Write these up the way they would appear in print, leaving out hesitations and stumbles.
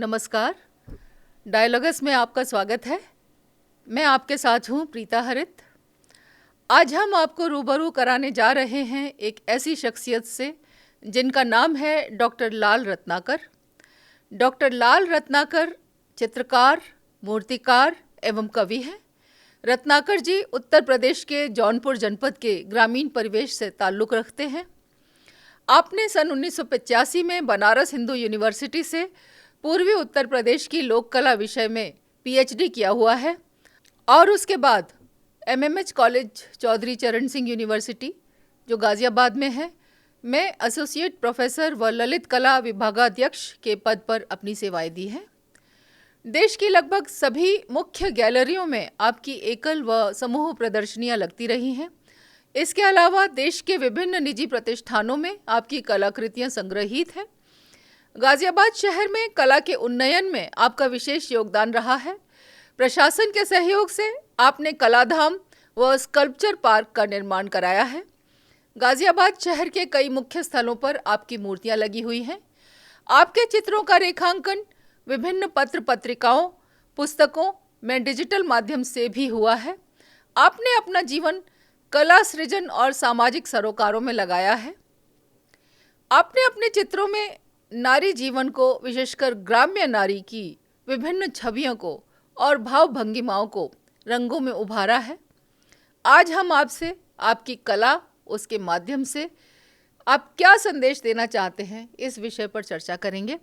नमस्कार। डायलॉगस में आपका स्वागत है। मैं आपके साथ हूँ प्रीता हरित। आज हम आपको रूबरू कराने जा रहे हैं एक ऐसी शख्सियत से जिनका नाम है डॉक्टर लाल रत्नाकर। डॉक्टर लाल रत्नाकर चित्रकार, मूर्तिकार एवं कवि हैं। रत्नाकर जी उत्तर प्रदेश के जौनपुर जनपद के ग्रामीण परिवेश से ताल्लुक़ रखते हैं। आपने सन 1985 में बनारस हिंदू यूनिवर्सिटी से पूर्वी उत्तर प्रदेश की लोक कला विषय में पीएचडी किया हुआ है और उसके बाद एमएमएच कॉलेज चौधरी चरण सिंह यूनिवर्सिटी जो गाज़ियाबाद में है में एसोसिएट प्रोफेसर व ललित कला विभागाध्यक्ष के पद पर अपनी सेवाएं दी हैं। देश की लगभग सभी मुख्य गैलरियों में आपकी एकल व समूह प्रदर्शनियां लगती रही हैं। इसके अलावा देश के विभिन्न निजी प्रतिष्ठानों में आपकी कलाकृतियां संग्रहित हैं। गाज़ियाबाद शहर में कला के उन्नयन में आपका विशेष योगदान रहा है। प्रशासन के सहयोग से आपने कलाधाम व स्कल्पचर पार्क का निर्माण कराया है। गाज़ियाबाद शहर के कई मुख्य स्थलों पर आपकी मूर्तियां लगी हुई हैं। आपके चित्रों का रेखांकन विभिन्न पत्र पत्रिकाओं, पुस्तकों में डिजिटल माध्यम से भी हुआ है। आपने अपना जीवन कला सृजन और सामाजिक सरोकारों में लगाया है। आपने अपने चित्रों में नारी जीवन को, विशेषकर ग्राम्य नारी की विभिन्न छवियों को और भाव भंगिमाओं को रंगों में उभारा है। आज हम आपसे आपकी कला, उसके माध्यम से आप क्या संदेश देना चाहते हैं, इस विषय पर चर्चा करेंगे।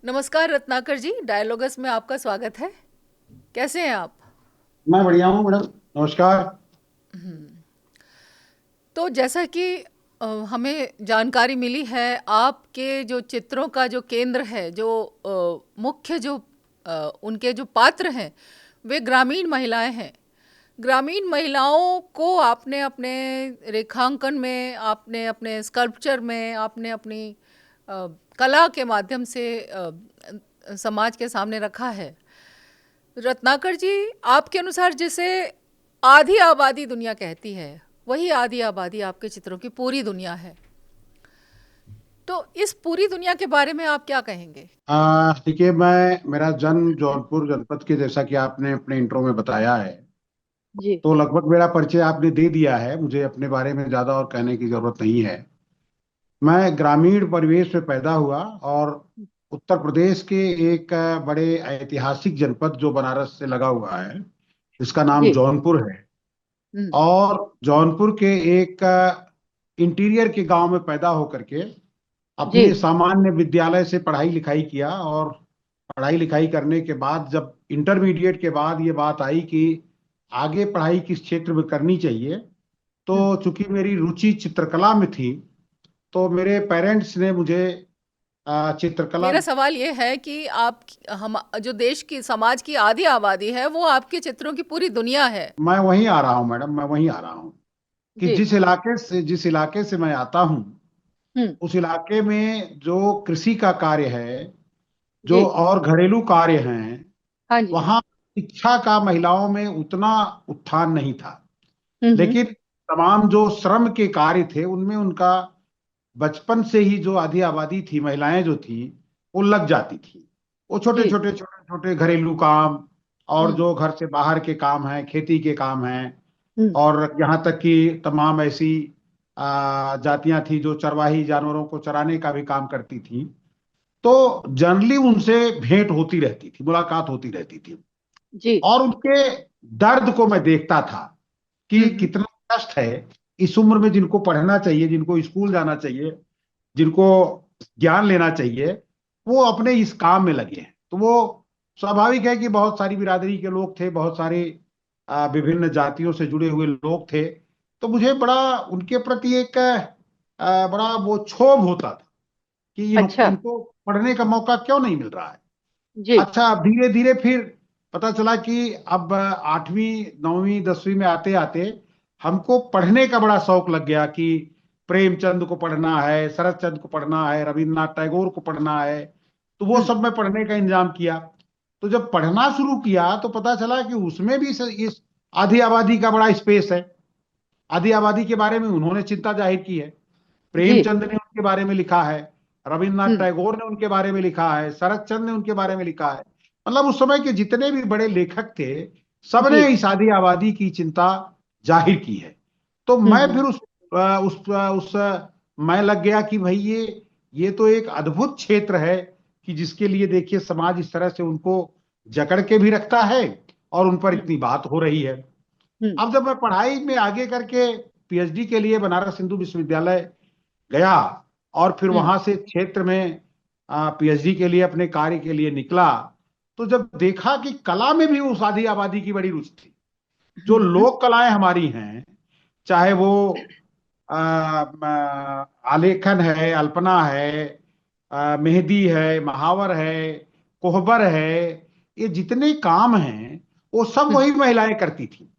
नमस्कार रत्नाकर जी, डायलॉगस में आपका स्वागत है। कैसे हैं आप? मैं बढ़िया हूँ मैडम, नमस्कार। तो जैसा कि हमें जानकारी मिली है, आपके जो चित्रों का जो केंद्र है, जो मुख्य जो उनके जो पात्र हैं वे ग्रामीण महिलाएं हैं। ग्रामीण महिलाओं को आपने अपने रेखांकन में, आपने अपने स्कल्पचर में, आपने अपनी कला के माध्यम से समाज के सामने रखा है। रत्नाकर जी, आपके अनुसार जिसे आधी आबादी दुनिया कहती है, वही आधी आबादी आपके चित्रों की पूरी दुनिया है। तो इस पूरी दुनिया के बारे में आप क्या कहेंगे? देखिए, मेरा जन्म जौनपुर जनपद के, जैसा कि आपने अपने इंट्रो में बताया है, जी तो लगभग मेरा परिचय आपने दे दिया है। मुझे अपने बारे में ज्यादा और कहने की जरूरत नहीं है। मैं ग्रामीण परिवेश में पैदा हुआ और उत्तर प्रदेश के एक बड़े ऐतिहासिक जनपद जो बनारस से लगा हुआ है, इसका नाम जी। जौनपुर है। हम्म। और जौनपुर के एक इंटीरियर के गांव में पैदा होकर के अपने जी सामान्य विद्यालय से पढ़ाई लिखाई किया। और पढ़ाई लिखाई करने के बाद जब इंटरमीडिएट के बाद ये बात आई कि आगे पढ़ाई किस क्षेत्र में करनी चाहिए, हम्म। तो चूंकि मेरी रुचि चित्रकला में थी, तो मेरे पेरेंट्स ने मुझे चित्रकला। मेरा सवाल ये है कि आप, हम जो देश की, समाज की आधी आबादी है, वो आपके चित्रों की पूरी दुनिया है। मैं वहीं आ रहा हूँ मैडम, मैं वहीं आ रहा हूँ कि जी। जिस इलाके से मैं आता हूँ, हम्म। उस इलाके में जो कृषि का कार्य है, जो जी। और घरेलू कार्य हैं, हाँ जी। वहां शिक्षा का महिलाओं में उतना उत्थान नहीं था। हम्म। लेकिन तमाम जो श्रम के कार्य थे उनमें उनका बचपन से ही, जो आधी आबादी थी, महिलाएं जो थी, वो लग जाती थी। वो जी। छोटे छोटे घरेलू काम और हम्म। जो घर से बाहर के काम हैं, खेती के काम हैं, हम्म। और यहाँ तक कि तमाम ऐसी जातियां थी जो चरवाही जानवरों को चराने का भी काम करती थी। तो जनरली उनसे भेंट होती रहती थी, मुलाकात होती रहती थी। जी। और उनके दर्द को मैं देखता था कि हम्म। कितना कष्ट है इस उम्र में, जिनको पढ़ना चाहिए, जिनको स्कूल जाना चाहिए, जिनको ज्ञान लेना चाहिए, वो अपने इस काम में लगे हैं। तो वो स्वाभाविक है कि बहुत सारी बिरादरी के लोग थे, बहुत सारे विभिन्न जातियों से जुड़े हुए लोग थे। तो मुझे बड़ा उनके प्रति एक बड़ा वो क्षोभ होता था कि अच्छा। इनको पढ़ने का मौका क्यों नहीं मिल रहा है। जी। अच्छा, धीरे धीरे फिर पता चला कि अब 8वीं 9वीं 10वीं में आते आते हमको पढ़ने का बड़ा शौक लग गया कि प्रेमचंद को पढ़ना है, शरत चंद्र को पढ़ना है, रविन्द्रनाथ टैगोर को पढ़ना है। तो वो हम्म। सब मैं पढ़ने का इंतजाम किया। तो जब पढ़ना शुरू किया तो पता चला कि उसमें भी इस आधी आबादी का बड़ा स्पेस है। आधी आबादी के बारे में उन्होंने चिंता जाहिर की है, जी। प्रेमचंद ने उनके बारे में लिखा है, रविन्द्रनाथ टैगोर ने उनके बारे में लिखा है, शरद चंद्र ने उनके बारे में लिखा है। मतलब उस समय के जितने भी बड़े लेखक थे, सबने जी। इस आदि आबादी की चिंता जाहिर की है। तो मैं फिर उस मैं लग गया कि भाई ये तो एक अद्भुत क्षेत्र है कि जिसके लिए देखिए समाज इस तरह से उनको जकड़ के भी रखता है और उन पर इतनी बात हो रही है। अब जब मैं पढ़ाई में आगे करके पीएचडी के लिए बनारस हिंदू विश्वविद्यालय गया और फिर वहां से क्षेत्र में पीएचडी के लिए अपने कार्य के लिए निकला, तो जब देखा कि कला में भी उस आधी आबादी की बड़ी रुचि थी। जो लोक कलाएं हमारी हैं, चाहे वो आलेखन है, अल्पना है, मेहंदी है, महावर है, कोहबर है, ये जितने काम हैं वो सब वही महिलाएं करती थी।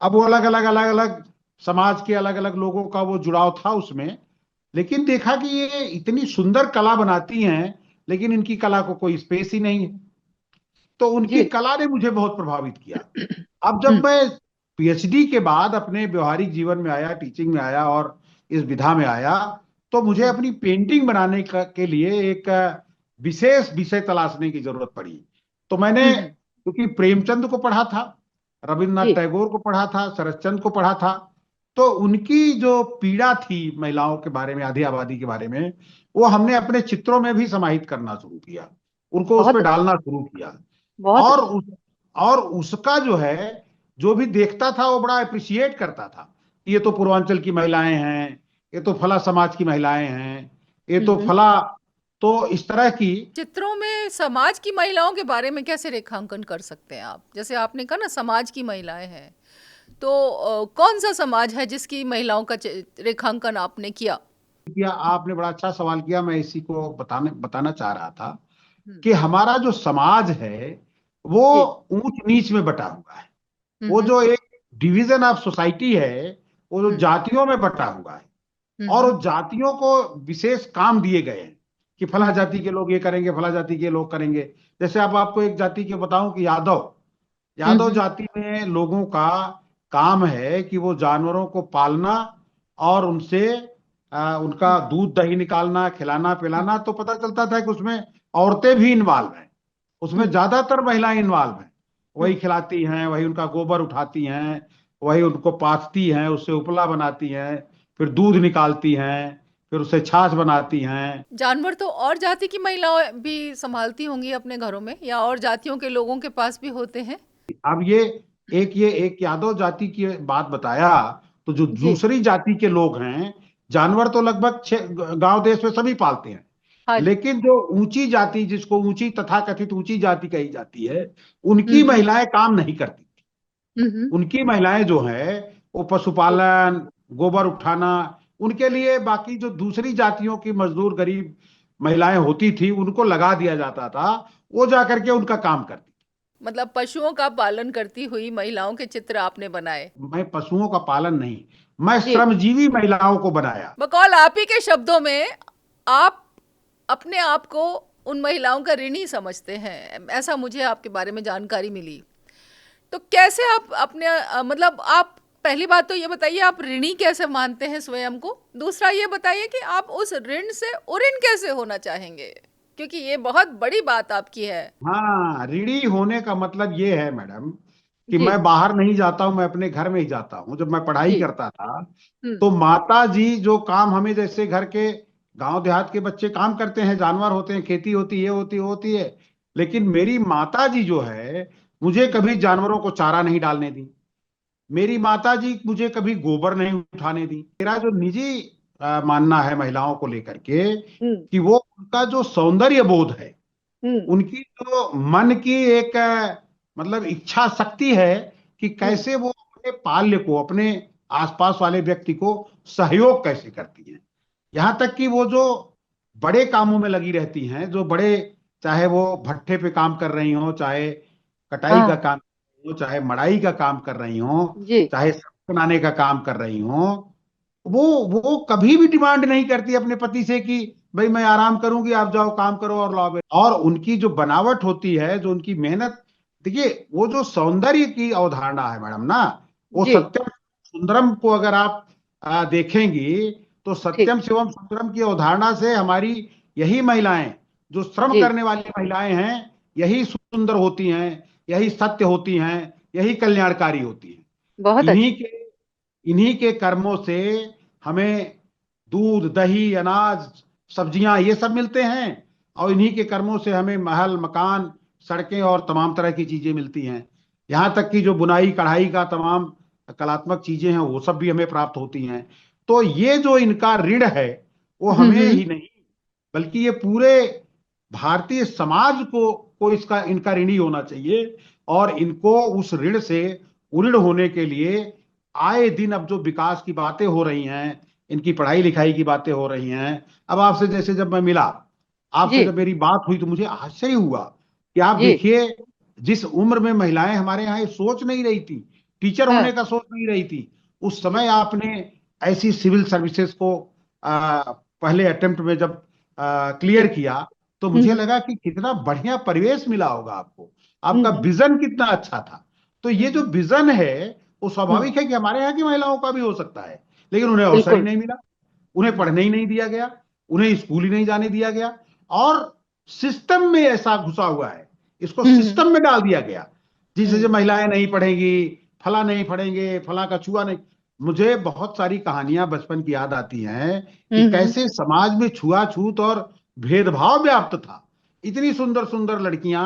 अब वो अलग अलग समाज के अलग अलग लोगों का वो जुड़ाव था उसमें, लेकिन देखा कि ये इतनी सुंदर कला बनाती हैं, लेकिन इनकी कला को कोई स्पेस ही नहीं है। तो उनकी जी। कला ने मुझे बहुत प्रभावित किया। अब जब मैं पीएचडी के बाद अपने व्यवहारिक जीवन में आया, टीचिंग में आया और इस विधा में आया, तो मुझे अपनी पेंटिंग बनाने के लिए एक विशेष विषय तलाशने की जरूरत पड़ी। तो मैंने क्योंकि प्रेमचंद को पढ़ा था, रविन्द्रनाथ जी। टैगोर को पढ़ा था, शरदचंद्र को पढ़ा था, तो उनकी जो पीड़ा थी महिलाओं के बारे में, आधी आबादी के बारे में, वो हमने अपने चित्रों में भी समाहित करना शुरू किया, उनको उस बहुत पर अच्छा। डालना शुरू किया। बहुत और अच्छा। और उसका जो है, जो भी देखता था वो बड़ा अप्रिशिएट करता था। ये तो पूर्वांचल की महिलाएं हैं, ये तो फला समाज की महिलाएं हैं, ये तो फला, तो इस तरह की। चित्रों में समाज की महिलाओं के बारे में कैसे रेखांकन कर सकते हैं आप? जैसे आपने कहा ना समाज की महिलाएं हैं, तो कौन सा समाज है जिसकी महिलाओं का रेखांकन आपने किया? आपने बड़ा अच्छा सवाल किया। मैं इसी को बताना चाह रहा था कि हमारा जो समाज है वो जी। ऊंच नीच में बटा हुआ है। वो हम्म। जो एक डिवीजन ऑफ सोसाइटी है, वो जो जातियों में बटा हुआ है, और उस जातियों को विशेष काम दिए गए हैं कि फला जाति के लोग ये करेंगे, फला जाति के लोग करेंगे। जैसे अब आपको एक जाति के बताऊं कि यादव यादव जाति में लोगों का काम है कि वो जानवरों को पालना और उनसे उनका दूध दही निकालना, खिलाना पिलाना। तो पता चलता था कि उसमें औरतें भी इन्वॉल्व हैं, उसमें ज्यादातर महिलाएं इन्वॉल्व हैं। वही खिलाती हैं, वही उनका गोबर उठाती हैं, वही उनको पाथती हैं, उससे उपला बनाती हैं, फिर दूध निकालती हैं, फिर उससे छाछ बनाती हैं। जानवर तो और जाति की महिलाएं भी संभालती होंगी अपने घरों में, या और जातियों के लोगों के पास भी होते हैं? अब ये एक यादव जाति की बात बताया, तो जो जी। दूसरी जाति के लोग हैं, जानवर तो लगभग गांव देश में सभी पालते हैं, हाँ जी। लेकिन जो ऊंची जाति, जिसको ऊंची तथाकथित ऊंची जाति कही जाती है, उनकी महिलाएं काम नहीं करती। उनकी महिलाएं जो है वो पशुपालन, गोबर उठाना, उनके लिए बाकी जो दूसरी जातियों की मजदूर गरीब महिलाएं होती थी उनको लगा दिया जाता था, वो जाकर के उनका काम करती। मतलब पशुओं का पालन करती हुई महिलाओं के चित्र आपने बनाए? मैं पशुओं का पालन नहीं, मैं जी। श्रमजीवी महिलाओं को बनाया। बकौल आप ही के शब्दों में, आप अपने आप को उन महिलाओं का ऋणी समझते हैं, ऐसा मुझे आपके बारे में जानकारी मिली। तो कैसे आप अपने मतलब आप, पहली बात तो ये बताइए, आप ऋणी कैसे मानते हैं स्वयं को? दूसरा ये बताइए कि आप उस ऋण से उऋण कैसे होना चाहेंगे, क्योंकि ये बहुत बड़ी बात आपकी है। हाँ, ऋणी होने का मतलब ये है मैडम कि जी। मैं बाहर नहीं जाता हूँ, मैं अपने घर में ही जाता हूँ। जब मैं पढ़ाई जी। करता था तो माता जी जो काम हमें, जैसे घर के गांव देहात के बच्चे काम करते हैं, जानवर होते हैं, खेती होती है, ये होती है, वो होती है, लेकिन मेरी माता जी जो है मुझे कभी जानवरों को चारा नहीं डालने दी। मेरी माता जी मुझे कभी गोबर नहीं उठाने दी। मेरा जो निजी मानना है महिलाओं को लेकर के, कि वो उनका जो सौंदर्य बोध है, उनकी जो मन की एक मतलब इच्छा शक्ति है कि कैसे वो अपने पाल्य को, अपने आसपास वाले व्यक्ति को सहयोग कैसे करती हैं। यहाँ तक कि वो जो बड़े कामों में लगी रहती हैं, जो बड़े, चाहे वो भट्ठे पे काम कर रही हो, चाहे कटाई का हाँ काम कर रही हो, चाहे मड़ाई का काम कर रही हो, जी। चाहे सब्जी बनाने का काम कर रही हो, वो कभी भी डिमांड नहीं करती अपने पति से कि भाई मैं आराम करूंगी, आप जाओ काम करो और लाओ। और उनकी जो बनावट होती है, जो उनकी मेहनत, देखिए वो जो सौंदर्य की अवधारणा है मैडम ना, वो जी। सत्यम सुंदरम को अगर आप देखेंगी, तो ठीक। सत्यम शिवम सुंदरम की अवधारणा से हमारी यही महिलाएं, जो श्रम जी। करने वाली महिलाएं हैं, यही सुंदर होती हैं, यही सत्य होती हैं, यही कल्याणकारी होती हैं। बहुत इन्हीं अच्छा। के इन्हीं के कर्मों से हमें दूध, दही, अनाज, सब्जियां ये सब मिलते हैं, और इन्हीं के कर्मों से हमें महल, मकान, सड़कें और तमाम तरह की चीजें मिलती हैं। यहाँ तक कि जो बुनाई कढ़ाई का तमाम कलात्मक चीजें हैं वो सब भी हमें प्राप्त होती हैं। तो ये जो इनका ऋण है वो हमें हम्म। ही नहीं, बल्कि ये पूरे भारतीय समाज को इसका इनका ऋणी होना चाहिए। और इनको उस ऋण से उऋण होने के लिए आए दिन अब जो विकास की बातें हो रही हैं, इनकी पढ़ाई लिखाई की बातें हो रही हैं। अब आपसे जैसे जब मैं मिला, आपसे जी। जब मेरी बात हुई तो मुझे आश्चर्य हुआ कि आप जी। देखिए, जिस उम्र में महिलाएं हमारे यहाँ ये सोच नहीं रही थी, टीचर हाँ। होने का सोच नहीं रही थी, उस समय आपने ऐसी सिविल सर्विसेज को पहले अटेम्प्ट में जब क्लियर जी। किया, तो मुझे हम्म। लगा कि कितना बढ़िया परिवेश मिला होगा आपको, आपका हम्म। विजन कितना अच्छा था। तो ये जो हम्म। विजन है वो हम्म। स्वाभाविक है कि हमारे यहाँ की महिलाओं का भी हो सकता है, लेकिन उन्हें अवसर ही बिल्कुल। नहीं मिला, उन्हें हम्म। पढ़ने ही नहीं दिया गया, उन्हें स्कूल ही नहीं जाने दिया गया। और सिस्टम में ऐसा घुसा हुआ है, इसको हम्म। सिस्टम में डाल दिया गया, जिसे जो हम्म। महिलाएं नहीं पढ़ेंगी, फला नहीं पढ़ेंगे, फला का छुआ नहीं। मुझे बहुत सारी कहानियां बचपन की याद आती हैं कि हम्म। कैसे समाज में छुआछूत और भेदभाव व्याप्त था। इतनी सुंदर सुंदर लड़कियां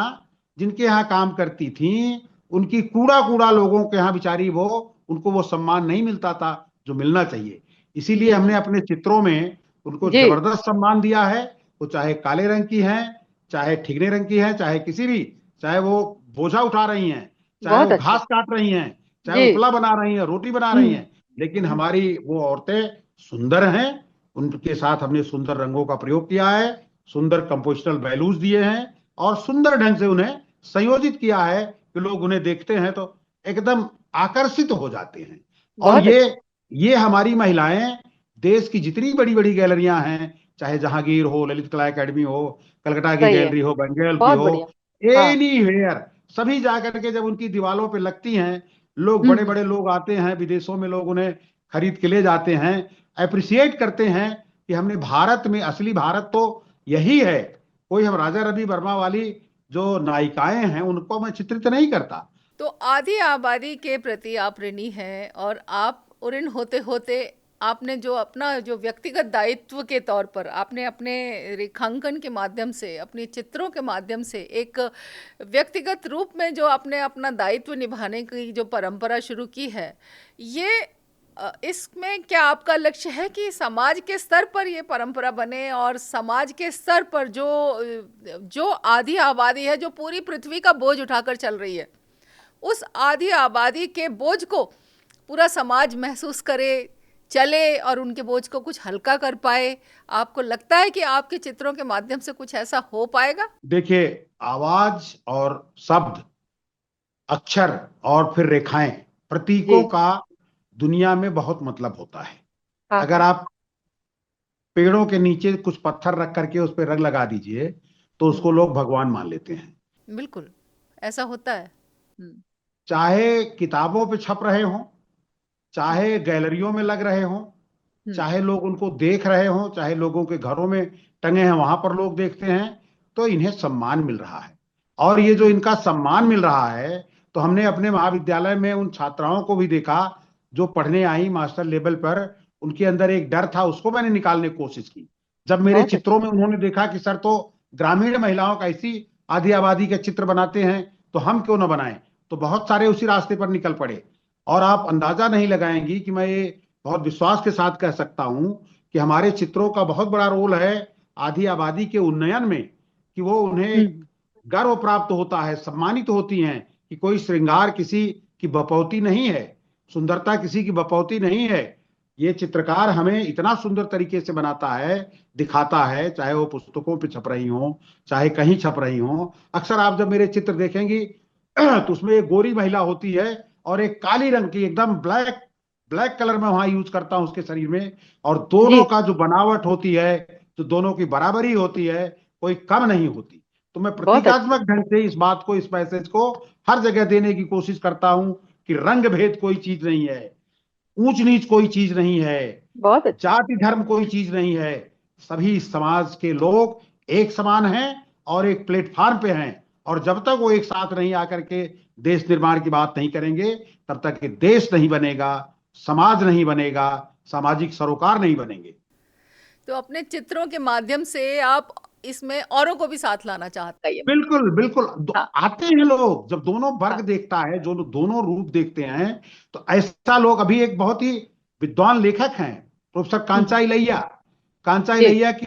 जिनके यहाँ काम करती थीं, उनकी कूड़ा कूड़ा लोगों के यहाँ बिचारी वो, उनको वो सम्मान नहीं मिलता था जो मिलना चाहिए। इसीलिए हमने हम्म। अपने चित्रों में उनको जी। जबरदस्त सम्मान दिया है। वो चाहे काले रंग की हैं, चाहे ठिगने रंग की हैं, चाहे किसी भी, चाहे वो बोझा उठा रही हैं, चाहे बहुत वो अच्छा। घास काट रही हैं, चाहे जी। उपला बना रही हैं, रोटी बना रही हम्म। हैं, लेकिन हम्म। हमारी वो औरतें सुंदर हैं। उनके साथ हमने सुंदर रंगों का प्रयोग किया है, सुंदर कंपोजिशनल वैल्यूज दिए हैं, और सुंदर ढंग से उन्हें संयोजित किया है कि लोग उन्हें देखते हैं तो एकदम आकर्षित हो जाते हैं। और बहुत ये अच्छा। ये हमारी महिलाएं देश की जितनी बड़ी बड़ी गैलरियां हैं, चाहे जहांगीर हो, ललित कला एकेडमी हो, कलकत्ता की सही है। गैलरी हो, बंगेल की बहुत हो, बढ़िया। हाँ। एनी वेयर, सभी जाकर के जब उनकी दीवारों पे लगती हैं, लोग, बड़े हम्म। बड़े लोग आते हैं, विदेशों में लोग उन्हें खरीद के ले जाते हैं, अप्रिसिएट करते हैं कि हमने भारत में, असली भारत तो यही है। कोई हम राजा रवि वर्मा वाली जो नायिकाएं हैं उनको मैं चित्रित नहीं करता। तो आधी आबादी के प्रति आप ऋणी हैं, और आप ऋण होते होते आपने जो अपना जो व्यक्तिगत दायित्व के तौर पर आपने अपने रेखांकन के माध्यम से, अपने चित्रों के माध्यम से एक व्यक्तिगत रूप में जो आपने अपना दायित्व निभाने की जो परंपरा शुरू की है, ये इसमें क्या आपका लक्ष्य है कि समाज के स्तर पर ये परंपरा बने, और समाज के स्तर पर जो आधी आबादी है जो पूरी पृथ्वी का बोझ उठाकर चल रही है, उस आधी आबादी के बोझ को पूरा समाज महसूस करे, चले, और उनके बोझ को कुछ हल्का कर पाए? आपको लगता है कि आपके चित्रों के माध्यम से कुछ ऐसा हो पाएगा? देखिए, आवाज और शब्द, अक्षर और फिर रेखाएं, जी। प्रतीकों का दुनिया में बहुत मतलब होता है। हाँ, अगर हाँ। आप पेड़ों के नीचे कुछ पत्थर रख करके उस पर रंग लगा दीजिए तो उसको हम्म। लोग भगवान मान लेते हैं। बिल्कुल, ऐसा होता है। हम्म। चाहे किताबों पे छप रहे हों, हम्म। चाहे गैलरियों में लग रहे हों, हम्म। चाहे लोग उनको देख रहे हों, चाहे लोगों के घरों में टंगे हैं वहां पर लोग देखते हैं, तो इन्हें सम्मान मिल रहा है। और ये जो हम्म। इनका सम्मान मिल रहा है, तो हमने अपने महाविद्यालय में उन छात्राओं को भी देखा जो पढ़ने आई मास्टर लेवल पर, उनके अंदर एक डर था, उसको मैंने निकालने की कोशिश की। जब मेरे बहुत चित्रों अच्छा। में उन्होंने देखा कि सर तो ग्रामीण महिलाओं का ऐसी आधी आबादी के चित्र बनाते हैं, तो हम क्यों ना बनाएं, तो बहुत सारे उसी रास्ते पर निकल पड़े। और आप अंदाजा नहीं लगाएंगी कि मैं ये बहुत विश्वास के साथ कह सकता हूं कि हमारे चित्रों का बहुत बड़ा रोल है आधी आबादी के उन्नयन में, कि वो उन्हें एक हम्म। गर्व प्राप्त होता है, सम्मानित होती हैं कि कोई श्रृंगार किसी की बपौती नहीं है, सुंदरता किसी की बपौती नहीं है। ये चित्रकार हमें इतना सुंदर तरीके से बनाता है, दिखाता है, चाहे वो पुस्तकों पे छप रही हो, चाहे कहीं छप रही हो। अक्सर आप जब मेरे चित्र देखेंगी तो उसमें एक गोरी महिला होती है और एक काली रंग की, एकदम ब्लैक ब्लैक कलर में वहां यूज करता हूं उसके शरीर में, और जी। दोनों का जो बनावट होती है, जो दोनों की बराबरी होती है, कोई कम नहीं होती। तो मैं बहुत अच्छा। प्रतीकात्मक ढंग से इस बात को, इस मैसेज को हर जगह देने की कोशिश करता हूं कि रंग भेद कोई चीज नहीं है, ऊंच नीच कोई चीज नहीं है, बहुत अच्छा। जाति धर्म कोई चीज नहीं है। सभी समाज के लोग एक समान हैं और एक प्लेटफॉर्म पे हैं, और जब तक वो एक साथ नहीं आकर के देश निर्माण की बात नहीं करेंगे, तब तक ये देश नहीं बनेगा, समाज नहीं बनेगा, सामाजिक सरोकार नहीं बनेंगे। तो अपने चित्रों के माध्यम से आप इसमें औरों को भी साथ लाना चाहता है ये। बिल्कुल बिल्कुल, हाँ आते हैं लोग, जब दोनों वर्ग हाँ। देखता है, जो दोनों रूप देखते हैं, तो ऐसा लोग, अभी एक बहुत ही विद्वान लेखक हैं, प्रोफेसर कांचा इलैया। कांचा जी। इलैया की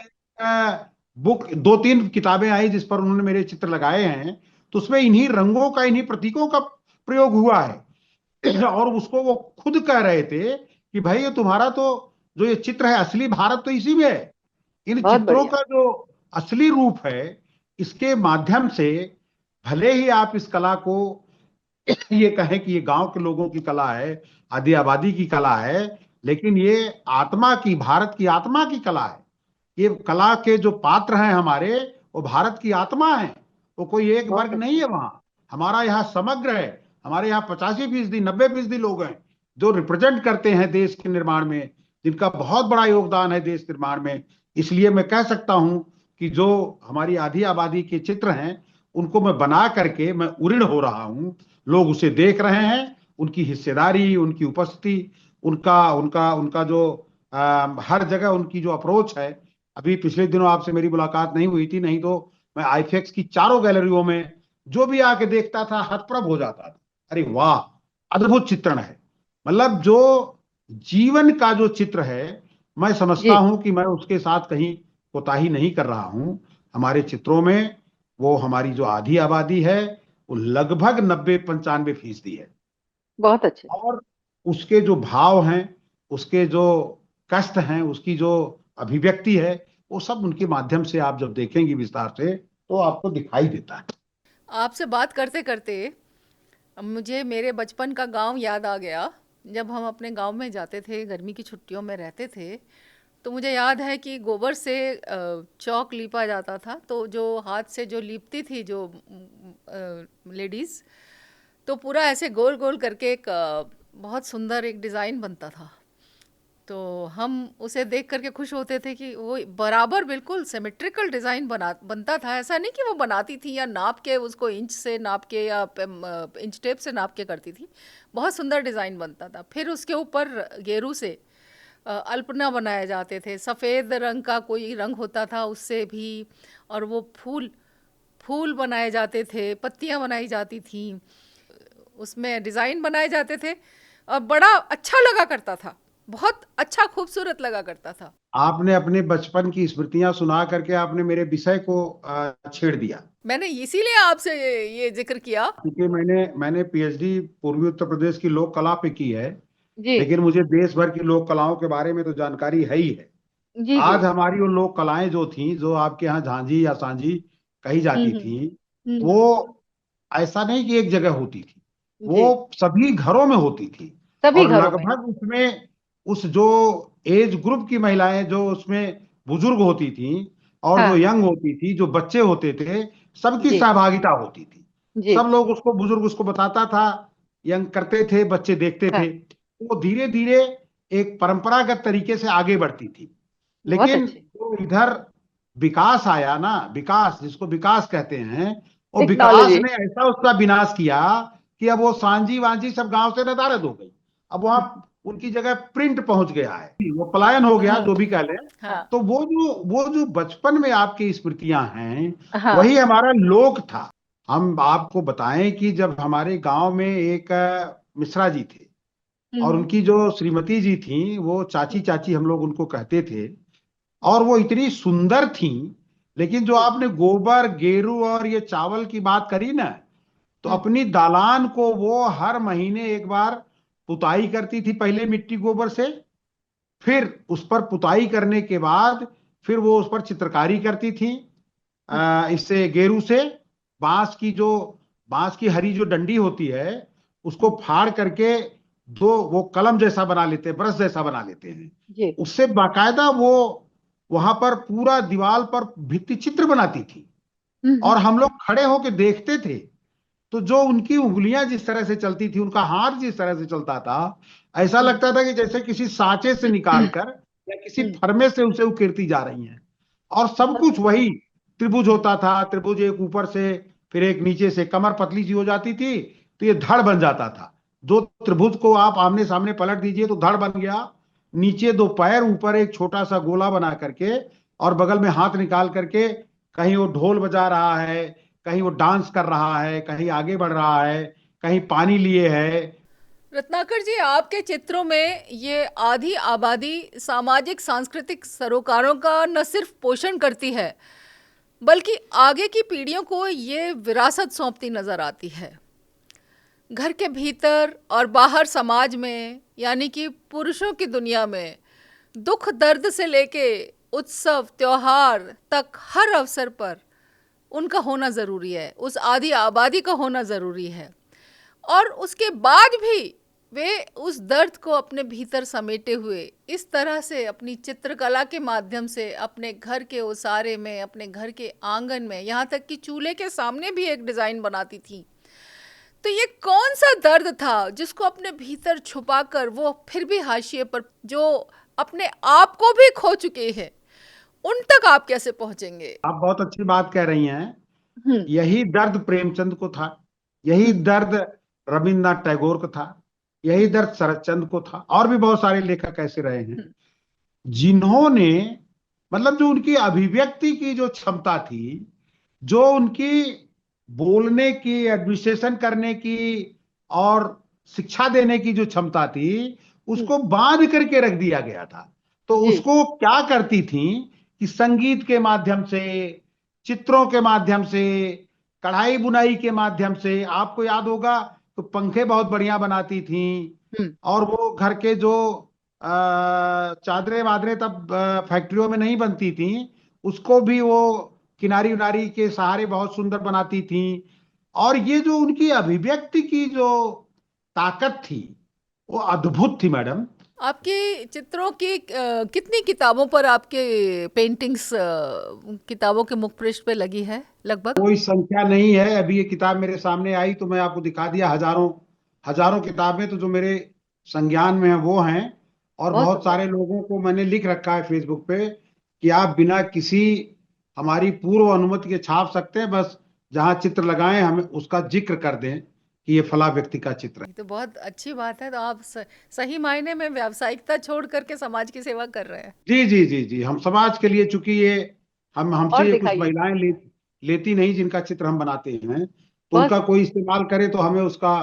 बुक, दो तीन किताबें आई जिस पर उन्होंने मेरे चित्र लगाए हैं, तो उसमें इन्हीं रंगों का, इन्हीं प्रतीकों का प्रयोग हुआ है। और उसको वो खुद कह रहे थे कि भाई ये तुम्हारा तो जो ये चित्र है, असली भारत तो इसी में है। इन बहुत चित्रों बढ़िया। का जो असली रूप है, इसके माध्यम से भले ही आप इस कला को ये कहें कि ये गांव के लोगों की कला है, आदि आबादी की कला है, लेकिन ये आत्मा की, भारत की आत्मा की कला है। ये कला के जो पात्र हैं हमारे, वो भारत की आत्मा है। वो कोई एक बहुत वर्ग नहीं अच्छा। है वहां। हमारा यहाँ समग्र है। हमारे यहाँ 85%, 90% लोग हैं जो रिप्रेजेंट करते हैं देश के निर्माण में, जिनका बहुत बड़ा योगदान है देश निर्माण में। इसलिए मैं कह सकता हूं कि जो हमारी आधी आबादी के चित्र हैं, उनको मैं बना करके मैं उऋण हो रहा हूं। लोग उसे देख रहे हैं, उनकी हिस्सेदारी, उनकी उपस्थिति, उनका उनका उनका जो हर जगह उनकी जो अप्रोच है। अभी पिछले दिनों आपसे मेरी मुलाकात नहीं हुई थी, नहीं तो मैं आईफेक्स की चारों गैलरियों में जो भी आके देखता था हतप्रभ हो जाता था। अरे वाह, अद्भुत चित्रण है। मतलब जो जीवन का जो चित्र है, मैं समझता जी। हूं कि मैं उसके साथ कहीं कोताही नहीं कर रहा हूं। हमारे चित्रों में वो हमारी जो आधी आबादी है, वो लगभग 90-95% है। बहुत अच्छे। और उसके जो भाव हैं, उसके जो कष्ट हैं, उसकी जो अभिव्यक्ति है, वो सब उनके माध्यम से आप जब देखेंगे विस्तार से, तो आपको दिखाई देता है। आपसे बात करते करते मुझे मेरे बचपन का गांव याद आ गया। जब हम अपने गांव में जाते थे, गर्मी की छुट्टियों में रहते थे, तो मुझे याद है कि गोबर से चौक लीपा जाता था। तो जो हाथ से जो लीपती थी जो लेडीज़, तो पूरा ऐसे गोल गोल करके एक बहुत सुंदर एक डिज़ाइन बनता था। तो हम उसे देख करके खुश होते थे कि वो बराबर बिल्कुल सिमेट्रिकल डिज़ाइन बनता था। ऐसा नहीं कि वो बनाती थी या नाप के उसको इंच से नाप के या इंच टेप से नाप के करती थी। बहुत सुंदर डिज़ाइन बनता था। फिर उसके ऊपर गेरू से अल्पना बनाए जाते थे। सफ़ेद रंग का कोई रंग होता था उससे भी। और वो फूल फूल बनाए जाते थे, पत्तियां बनाई जाती थी, उसमें डिज़ाइन बनाए जाते थे। और बड़ा अच्छा लगा करता था, बहुत अच्छा खूबसूरत लगा करता था। आपने अपने बचपन की स्मृतियां सुना करके आपने मेरे विषय को छेड़ दिया। मैंने इसीलिए आपसे ये जिक्र किया। क्योंकि मैंने पीएचडी पूर्वी उत्तर प्रदेश की लोक कला पे की है, जी लेकिन मुझे देश भर की लोक कलाओं के बारे में तो जानकारी है ही है। जी जी। आज हमारी वो लोक कलाएं जो थी, जो आपके यहाँ झांझी या सांझी कही जाती हम्म थी, हम्म। वो ऐसा नहीं कि एक जगह होती थी, जी। वो सभी घरों में होती थी। सभी और घरों में। लगभग उसमें उस जो एज ग्रुप की महिलाएं जो उसमें बुजुर्ग होती थी, और जो हाँ। यंग होती थी, जो बच्चे होते थे, सबकी जी सहभागिता होती थी। जी। सब लोग उसको, बुजुर्ग उसको बताता था, यंग करते थे, बच्चे देखते हाँ। थे। वो धीरे धीरे एक परंपरागत तरीके से आगे बढ़ती थी। बहुत लेकिन अच्छे। जो इधर विकास आया ना, विकास जिसको विकास कहते हैं, वो विकास टेक्नोलॉजी। ने ऐसा उसका विनाश किया कि अब वो सांझी वांझी सब गांव से नदारद हो गई। अब वहां उनकी जगह प्रिंट पहुंच गया है, वो पलायन हो गया, हाँ जो भी कह लें। हाँ तो वो जो बचपन में आपकी स्मृतियां हैं, हाँ। वही हमारा लोक था। हम आपको बताएं कि जब हमारे गांव में एक मिश्रा जी थे, और हम्म उनकी जो श्रीमती जी थी, वो चाची चाची हम लोग उनको कहते थे, और वो इतनी सुंदर थी। लेकिन जो जी। आपने गोबर गेरू और ये चावल की बात करी ना, तो हम्म। अपनी दालान को वो हर महीने एक बार पुताई करती थी, पहले मिट्टी गोबर से, फिर उस पर पुताई करने के बाद फिर वो उस पर चित्रकारी करती थी, इससे गेरू से। बांस की जो बांस की हरी जो डंडी होती है, उसको फाड़ करके दो वो कलम जैसा बना लेते हैं, ब्रश जैसा बना लेते हैं। जी। उससे बाकायदा वो वहां पर पूरा दीवार पर भित्ति चित्र बनाती थी, हम्म। और हम लोग खड़े होके देखते थे। तो जो उनकी उंगलियां जिस तरह से चलती थी, उनका हाथ जिस तरह से चलता था, ऐसा लगता था कि जैसे किसी सांचे से निकाल कर या किसी फर्मे से उसे उकेरती जा रही हैं। और सब कुछ वही त्रिभुज होता था, त्रिभुज एक ऊपर से फिर एक नीचे से, कमर पतली सी हो जाती थी तो ये धड़ बन जाता था। दो त्रिभुज को आप आमने सामने पलट दीजिए तो धड़ बन गया। नीचे दो पैर, ऊपर एक छोटा सा गोला बना करके और बगल में हाथ निकाल करके कहीं वो ढोल बजा रहा है, कहीं वो डांस कर रहा है, कहीं आगे बढ़ रहा है, कहीं पानी लिए है। रत्नाकर जी, आपके चित्रों में ये आधी आबादी सामाजिक सांस्कृतिक सरोकारों का न सिर्फ पोषण करती है, बल्कि आगे की पीढ़ियों को ये विरासत सौंपती नजर आती है। घर के भीतर और बाहर समाज में, यानी कि पुरुषों की दुनिया में, दुख दर्द से लेके उत्सव त्योहार तक हर अवसर पर उनका होना ज़रूरी है, उस आधी आबादी का होना ज़रूरी है। और उसके बाद भी वे उस दर्द को अपने भीतर समेटे हुए इस तरह से अपनी चित्रकला के माध्यम से अपने घर के ओसारे में, अपने घर के आंगन में, यहाँ तक कि चूल्हे के सामने भी एक डिज़ाइन बनाती थी। तो ये कौन सा दर्द था जिसको अपने भीतर छुपाकर वो फिर भी हाशिए पर, जो अपने आप को भी खो चुके हैं, उन तक आप कैसे पहुंचेंगे? आप बहुत अच्छी बात कह रही हैं। हम्म। यही दर्द प्रेमचंद को था, यही दर्द रविन्द्रनाथ टैगोर को था, यही दर्द शरदचंद्र को था, और भी बहुत सारे लेखक ऐसे रहे हैं हम्म। जिन्होंने, मतलब जो उनकी अभिव्यक्ति की जो क्षमता थी, जो उनकी बोलने की, एडमिनिस्ट्रेशन करने की और शिक्षा देने की जो क्षमता थी, उसको बांध करके रख दिया गया था। तो उसको क्या करती थी कि संगीत के माध्यम से, चित्रों के माध्यम से, कढ़ाई बुनाई के माध्यम से, आपको याद होगा तो पंखे बहुत बढ़िया बनाती थी। और वो घर के जो चादरें वादरें तब फैक्ट्रियों में नहीं बनती थी, उसको भी वो किनारी उनारी के सहारे बहुत सुंदर बनाती थी। और ये जो उनकी अभिव्यक्ति की जो ताकत थी वो अद्भुत थी मैडम। आपके चित्रों की कितनी किताबों पर आपके पेंटिंग्स किताबों के मुख पृष्ठ पे लगी है लगभग? कोई संख्या नहीं है। अभी ये किताब मेरे सामने आई तो मैं आपको दिखा दिया। हजारों हजारों किताबें तो जो मेरे संज्ञान में है वो हैं। और बहुत बहुत सुंदर। सारे लोगों को मैंने लिख रखा है फेसबुक पे कि आप बिना किसी हमारी पूर्व अनुमति के छाप सकते हैं, बस जहां चित्र लगाएं हमें उसका जिक्र कर दें कि ये फला व्यक्ति का चित्र है। ये तो बहुत अच्छी बात है। तो आप सही मायने में व्यावसायिकता छोड़ करके समाज की सेवा कर रहे हैं। जी जी जी जी, हम समाज के लिए, चूंकि ये हम हमसे और ये कुछ दिखाइए। महिलाएं लेती नहीं जिनका चित्र हम बनाते हैं, तो बहुत उनका कोई इस्तेमाल करे तो हमें उसका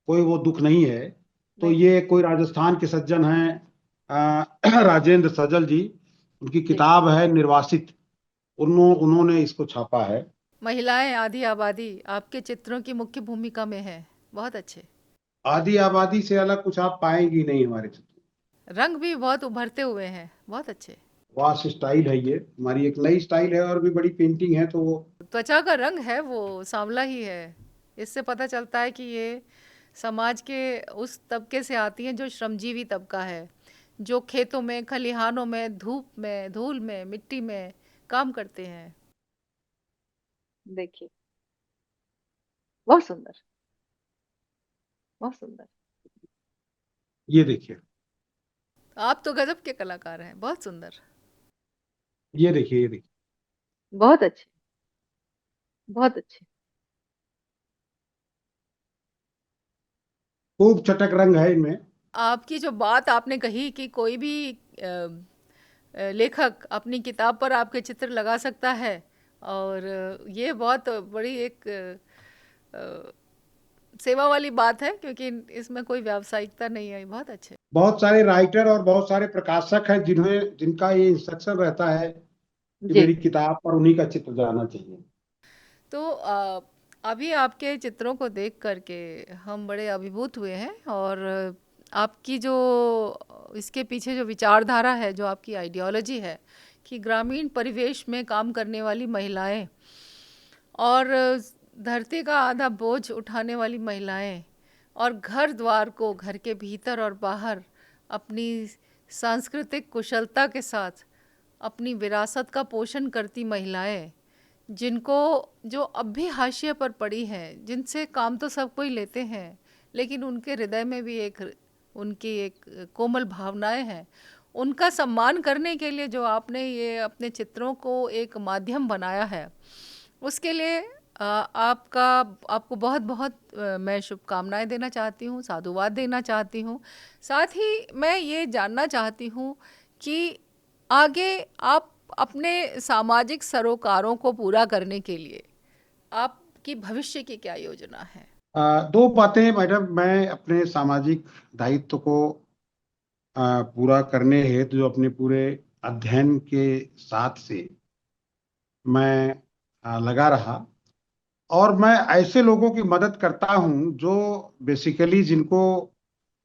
कोई वो दुख नहीं है। तो नहीं। ये कोई राजस्थान के सज्जन हैं, राजेंद्र सजल जी, उनकी जी। किताब है निर्वासित। उन्होंने इसको छापा है। महिलाएं आधी आबादी आपके चित्रों की मुख्य भूमिका में है। बहुत अच्छे। आदि आबादी से अलग कुछ आप पाएंगी नहीं हमारे चित्र। रंग भी बहुत उभरते हुए हैं। बहुत अच्छे। वाह स्टाइल है, ये हमारी एक नई स्टाइल है और भी बड़ी पेंटिंग है तो वो। त्वचा का रंग है वो सांवला ही है। इससे पता चलता है कि ये समाज के उस तबके से आती हैं जो श्रमजीवी तबका है, जो खेतों में, खलिहानों में, धूप में, धूल में, मिट्टी में काम करते हैं। देखिए, बहुत सुंदर। बहुत सुंदर। ये देखिए, आप तो गजब के कलाकार हैं। बहुत सुंदर। ये देखिए, ये देखिए, बहुत अच्छे। बहुत अच्छे। खूब चटक रंग है इनमें। आपकी जो बात आपने कही कि कोई भी लेखक अपनी किताब पर आपके चित्र लगा सकता है, और ये बहुत बड़ी एक सेवा वाली बात है, क्योंकि इसमें कोई व्यावसायिकता नहीं है। बहुत अच्छे। बहुत सारे राइटर और बहुत सारे प्रकाशक हैं जिनका ये इंस्ट्रक्शन रहता है कि जी। मेरी किताब पर उन्हीं का चित्र जाना चाहिए। तो अभी आपके चित्रों को देख करके हम बड़े अभिभूत हुए हैं। और आपकी जो इसके पीछे जो विचारधारा है, जो आपकी आइडियोलॉजी है कि ग्रामीण परिवेश में काम करने वाली महिलाएं और धरती का आधा बोझ उठाने वाली महिलाएं और घर द्वार को, घर के भीतर और बाहर अपनी सांस्कृतिक कुशलता के साथ अपनी विरासत का पोषण करती महिलाएं, जिनको, जो अब भी हाशिए पर पड़ी हैं, जिनसे काम तो सब कोई लेते हैं, लेकिन उनके हृदय में भी एक, उनकी एक कोमल भावनाएं हैं, उनका सम्मान करने के लिए जो आपने ये अपने चित्रों को एक माध्यम बनाया है, उसके लिए आपका आपको बहुत बहुत मैं शुभकामनाएं देना चाहती हूँ, साधुवाद देना चाहती हूँ। साथ ही मैं ये जानना चाहती हूँ कि आगे आप अपने सामाजिक सरोकारों को पूरा करने के लिए आपकी भविष्य की क्या योजना है? दो बातें मैडम, मैं अपने सामाजिक दायित्व को पूरा करने हेतु जो अपने पूरे अध्ययन के साथ से मैं लगा रहा, और मैं ऐसे लोगों की मदद करता हूं जो बेसिकली जिनको,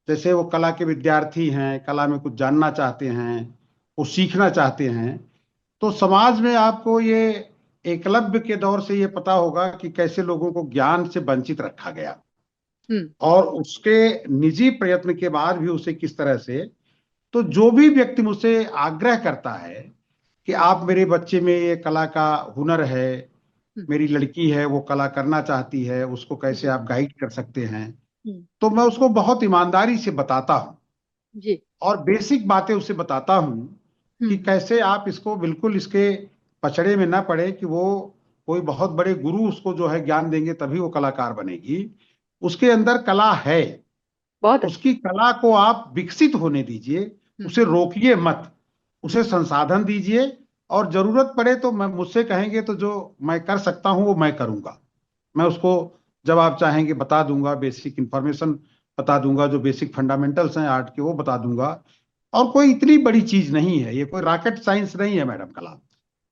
जैसे वो कला के विद्यार्थी हैं, कला में कुछ जानना चाहते हैं, वो सीखना चाहते हैं। तो समाज में आपको ये एकलव्य के दौर से ये पता होगा कि कैसे लोगों को ज्ञान से वंचित रखा गया, हम्म। और उसके निजी प्रयत्न के बाद भी उसे किस तरह से। तो जो भी व्यक्ति मुझसे आग्रह करता है कि आप, मेरे बच्चे में ये कला का हुनर है, हम्म। मेरी लड़की है वो कला करना चाहती है, उसको कैसे जी। आप गाइड कर सकते हैं, हम्म। तो मैं उसको बहुत ईमानदारी से बताता हूँ जी। और बेसिक बातें उसे बताता हूँ कि हम्म। कैसे आप इसको बिल्कुल इसके पचड़े में ना पड़े कि वो कोई बहुत बड़े गुरु उसको जो है ज्ञान देंगे तभी वो कलाकार बनेगी। उसके अंदर कला है, बहुत अच्छा। उसकी कला को आप विकसित होने दीजिए, हम्म। उसे रोकिए मत, उसे संसाधन दीजिए। और जरूरत पड़े तो मैं, मुझसे कहेंगे तो जो मैं कर सकता हूं वो मैं करूंगा। मैं उसको, जब आप चाहेंगे बता दूंगा, बेसिक इंफॉर्मेशन बता दूंगा, जो बेसिक फंडामेंटल्स हैं आर्ट के वो बता दूंगा। और कोई इतनी बड़ी चीज नहीं है, ये कोई रॉकेट साइंस नहीं है मैडम। कला,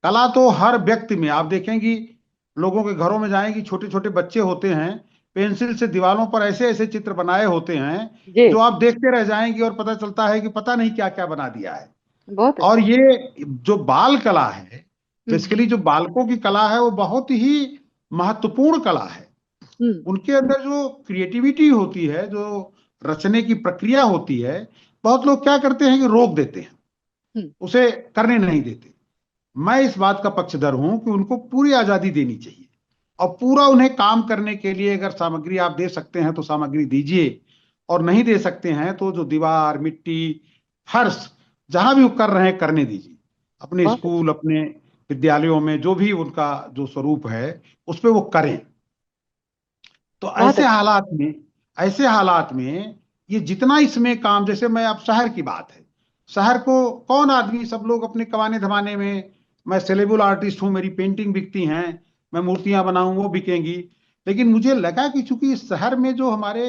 कला तो हर व्यक्ति में आप देखेंगी, लोगों के घरों में जाएंगी, छोटे छोटे बच्चे होते हैं, पेंसिल से दीवारों पर ऐसे ऐसे चित्र बनाए होते हैं जी। जो आप देखते रह जाएंगी, और पता चलता है कि पता नहीं क्या क्या बना दिया है। बहुत और अच्छा। ये जो बाल कला है, हम्म। बेसिकली जो बालकों की कला है, वो बहुत ही महत्वपूर्ण कला है। हम्म। उनके अंदर जो क्रिएटिविटी होती है, जो रचने की प्रक्रिया होती है, बहुत लोग क्या करते हैं कि रोक देते हैं, हम्म। उसे करने नहीं देते। मैं इस बात का पक्षधर हूं कि उनको पूरी आजादी देनी चाहिए, और पूरा उन्हें काम करने के लिए अगर सामग्री आप दे सकते हैं तो सामग्री दीजिए, और नहीं दे सकते हैं तो जो दीवार, मिट्टी, फर्श, जहां भी वो कर रहे हैं करने दीजिए। अपने बहुत अच्छा। स्कूल, अपने विद्यालयों में जो भी उनका जो स्वरूप है उस पे वो करें। तो बहुत ऐसे अच्छा। हालात में, ऐसे हालात में ये जितना इसमें काम, जैसे मैं, अब शहर की बात है, शहर को कौन आदमी, सब लोग अपने कमाने धमाने में, मैं सेलेबल आर्टिस्ट हूं, मेरी पेंटिंग बिकती हैं, मैं मूर्तियां बनाऊं वो बिकेंगी। लेकिन मुझे लगा कि चूंकि इस शहर में जो हमारे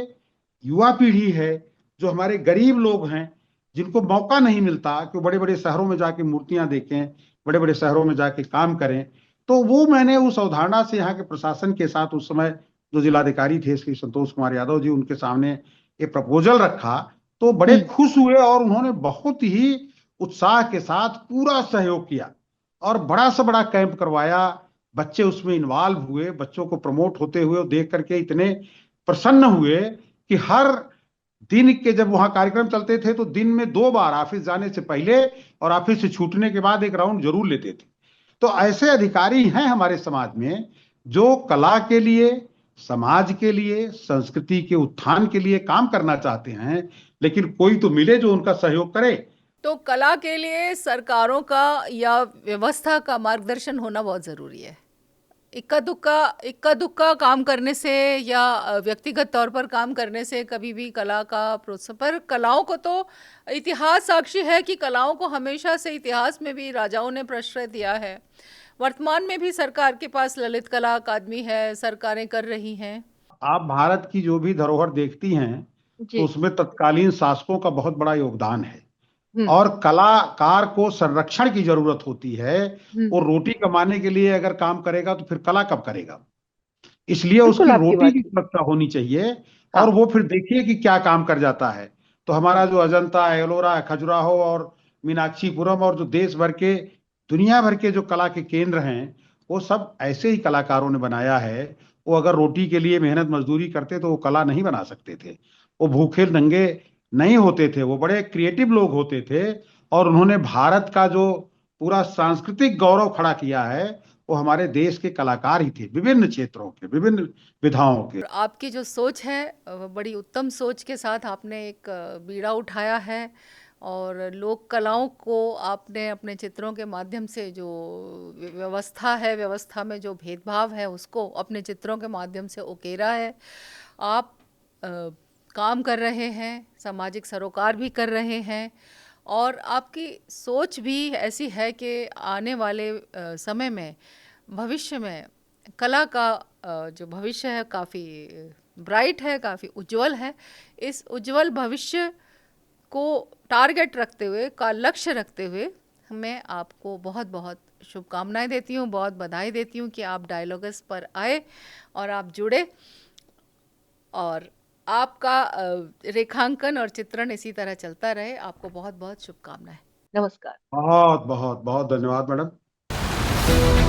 युवा पीढ़ी है, जो हमारे गरीब लोग हैं, जिनको मौका नहीं मिलता कि वो बड़े बड़े शहरों में जाके मूर्तियां देखें, बड़े बड़े शहरों में जाके काम करें, तो वो मैंने उस अवधारणा से यहाँ के प्रशासन के साथ, उस समय जो जिलाधिकारी थे श्री संतोष कुमार यादव जी, उनके सामने ये प्रपोजल रखा। तो बड़े हम्म। खुश हुए और उन्होंने बहुत ही उत्साह के साथ पूरा सहयोग किया, और बड़ा से बड़ा कैंप करवाया। बच्चे उसमें इन्वॉल्व हुए, बच्चों को प्रमोट होते हुए देख करके इतने प्रसन्न हुए कि हर दिन के जब वहां कार्यक्रम चलते थे तो दिन में 2 बार, ऑफिस जाने से पहले और ऑफिस से छूटने के बाद, एक राउंड जरूर लेते थे। तो ऐसे अधिकारी हैं हमारे समाज में जो कला के लिए, समाज के लिए, संस्कृति के उत्थान के लिए काम करना चाहते हैं, लेकिन कोई तो मिले जो उनका सहयोग करे। तो कला के लिए सरकारों का या व्यवस्था का मार्गदर्शन होना बहुत ज़रूरी है। इक्का दुक्का काम करने से या व्यक्तिगत तौर पर काम करने से कभी भी कला का प्रोत्साहन, पर कलाओं को तो इतिहास साक्षी है कि कलाओं को हमेशा से इतिहास में भी राजाओं ने प्रश्रय दिया है। वर्तमान में भी सरकार के पास ललित कला अकादमी है, सरकारें कर रही हैं। आप भारत की जो भी धरोहर देखती हैं तो जी। उसमें तत्कालीन शासकों का बहुत बड़ा योगदान है। हम्म। और कलाकार को संरक्षण की जरूरत होती है। हम्म। वो रोटी कमाने के लिए अगर काम करेगा तो फिर कला कब करेगा? इसलिए बिल्कुल उसकी आपकी रोटी बात की ठीक। सुरक्षा होनी चाहिए। और हाँ। वो फिर देखिए कि क्या काम कर जाता है। तो हमारा जो अजंता, एलोरा, खजुराहो और मीनाक्षीपुरम, और जो देश भर के, दुनिया भर के जो कला के केंद्र हैं, वो सब ऐसे ही कलाकारों ने बनाया है। वो अगर रोटी के लिए मेहनत मजदूरी करते तो वो कला नहीं बना सकते थे। वो भूखे नंगे नहीं होते थे, वो बड़े क्रिएटिव लोग होते थे। और उन्होंने भारत का जो पूरा सांस्कृतिक गौरव खड़ा किया है, वो हमारे देश के कलाकार ही थे, विभिन्न क्षेत्रों के, विभिन्न विधाओं के। और आपकी जो सोच है, बड़ी उत्तम सोच के साथ आपने एक बीड़ा उठाया है। और लोक कलाओं को आपने अपने चित्रों के माध्यम से जो व्यवस्था है, व्यवस्था में जो भेदभाव है उसको अपने चित्रों के माध्यम से उकेरा है। आप काम कर रहे हैं, सामाजिक सरोकार भी कर रहे हैं और आपकी सोच भी ऐसी है कि आने वाले समय में, भविष्य में कला का जो भविष्य है काफ़ी ब्राइट है, काफ़ी उज्जवल है। इस उज्जवल भविष्य को टारगेट रखते हुए, का लक्ष्य रखते हुए, मैं आपको बहुत बहुत शुभकामनाएं देती हूँ, बहुत बधाई देती हूँ कि आप डायलॉगस पर आए और आप जुड़े और आपका रेखांकन और चित्रण इसी तरह चलता रहे। आपको बहुत बहुत शुभकामनाएं। नमस्कार। बहुत बहुत बहुत धन्यवाद मैडम।